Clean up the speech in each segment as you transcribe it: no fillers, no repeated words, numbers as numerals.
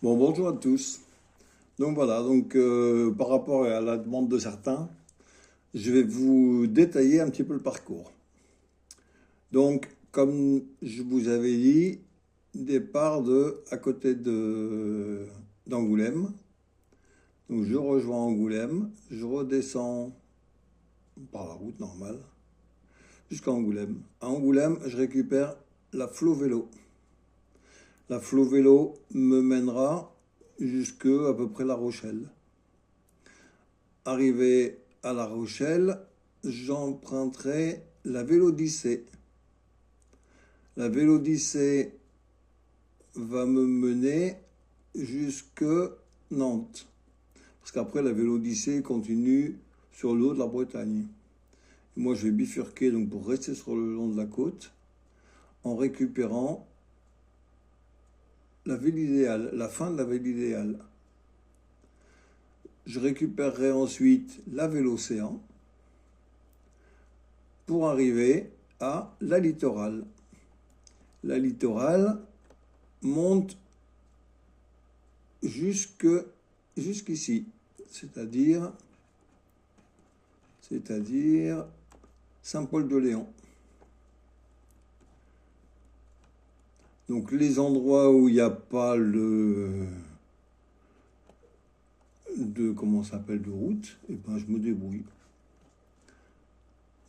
Bon, bonjour à tous. Donc voilà, par rapport à la demande de certains, je vais vous détailler un petit peu le parcours. Donc, comme je vous avais dit, départ de à côté de d'Angoulême. Donc je rejoins Angoulême, je redescends par la route normale jusqu'à Angoulême. À Angoulême, je récupère la Flo Vélo. La Flo Vélo me mènera jusque à peu près La Rochelle. Arrivé à La Rochelle, j'emprunterai la Vélodyssée. La Vélodyssée va me mener jusque Nantes. Parce qu'après, la Vélodyssée continue sur le haut de la Bretagne. Moi, je vais bifurquer donc pour rester sur le long de la côte en récupérant la ville idéale, la fin de la ville idéale. Je récupérerai ensuite la Vélocéan pour arriver à la littorale. La littorale monte jusqu'ici, c'est-à-dire Saint-Paul-de-Léon. Donc les endroits où il n'y a pas de route, et ben je me débrouille.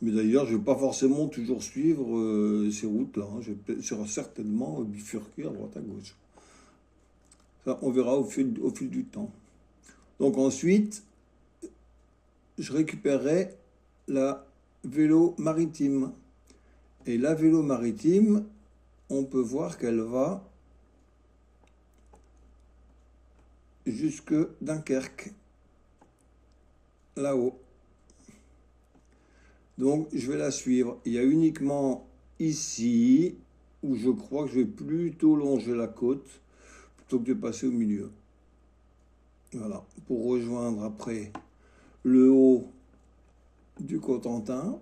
Mais d'ailleurs, je ne vais pas forcément toujours suivre ces routes-là. Je vais certainement bifurquer à droite à gauche. Ça, on verra au fil du temps. Donc ensuite, je récupérerai la vélo maritime. Et la vélo maritime, on peut voir qu'elle va jusque Dunkerque, là-haut. Donc je vais la suivre. Il y a uniquement ici où je crois que je vais plutôt longer la côte plutôt que de passer au milieu. Voilà, pour rejoindre après le haut du Cotentin,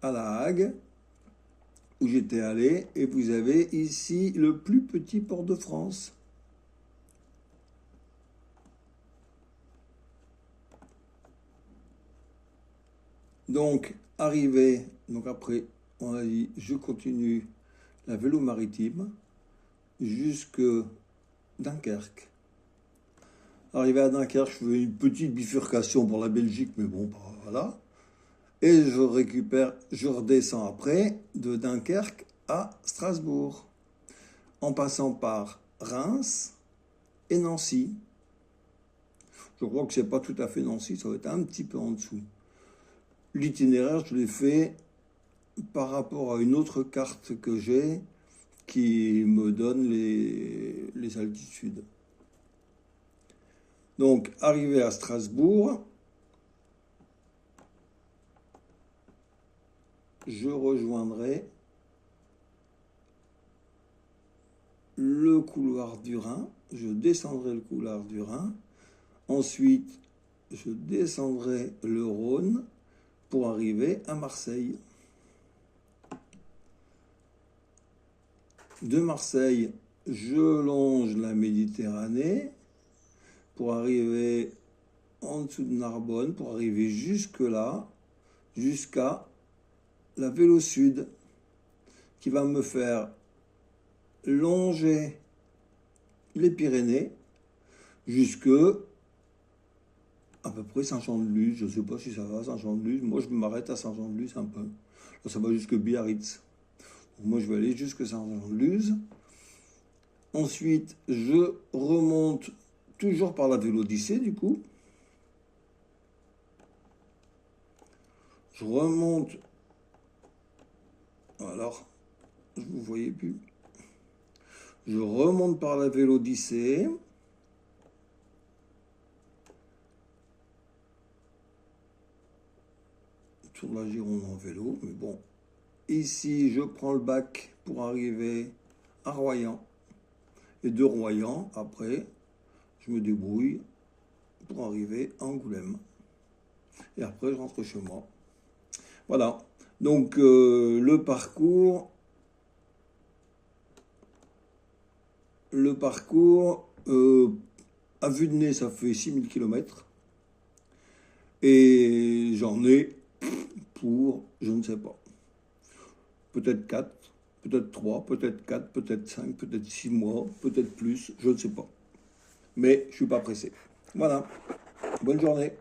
à La Hague, où j'étais allé, et vous avez ici le plus petit port de France. Donc, après, on a dit, je continue la vélo maritime jusque Dunkerque. Arrivé à Dunkerque, je fais une petite bifurcation pour la Belgique, mais bon, voilà. Et je redescends après de Dunkerque à Strasbourg, en passant par Reims et Nancy. Je crois que c'est pas tout à fait Nancy, ça va être un petit peu en dessous. L'itinéraire, je l'ai fait par rapport à une autre carte que j'ai qui me donne les altitudes. Donc, arrivé à Strasbourg, je rejoindrai le couloir du Rhin, je descendrai le couloir du Rhin, ensuite je descendrai le Rhône pour arriver à Marseille. De Marseille, je longe la Méditerranée pour arriver en dessous de Narbonne, pour arriver jusque là, jusqu'à la Vélo Sud, qui va me faire longer les Pyrénées jusque à peu près Saint-Jean-de-Luz. Je ne sais pas si ça va, Saint-Jean-de-Luz. Moi, je m'arrête à Saint-Jean-de-Luz un peu. Là, ça va jusque Biarritz. Donc, moi, je vais aller jusque Saint-Jean-de-Luz. Ensuite, je remonte toujours par la Vélodyssée, du coup. Je remonte. Alors, je ne vous voyais plus. Je remonte par la Vélodyssée. Sur la Gironde en vélo, mais bon. Ici, je prends le bac pour arriver à Royan. Et de Royan, après, je me débrouille pour arriver à Angoulême. Et après, je rentre chez moi. Voilà. Donc, le parcours le parcours, à vue de nez, ça fait 6000 km. Et j'en ai pour, je ne sais pas, peut-être 4, peut-être 3, peut-être 4, peut-être 5, peut-être 6 mois, peut-être plus, je ne sais pas. Mais je ne suis pas pressé. Voilà, bonne journée.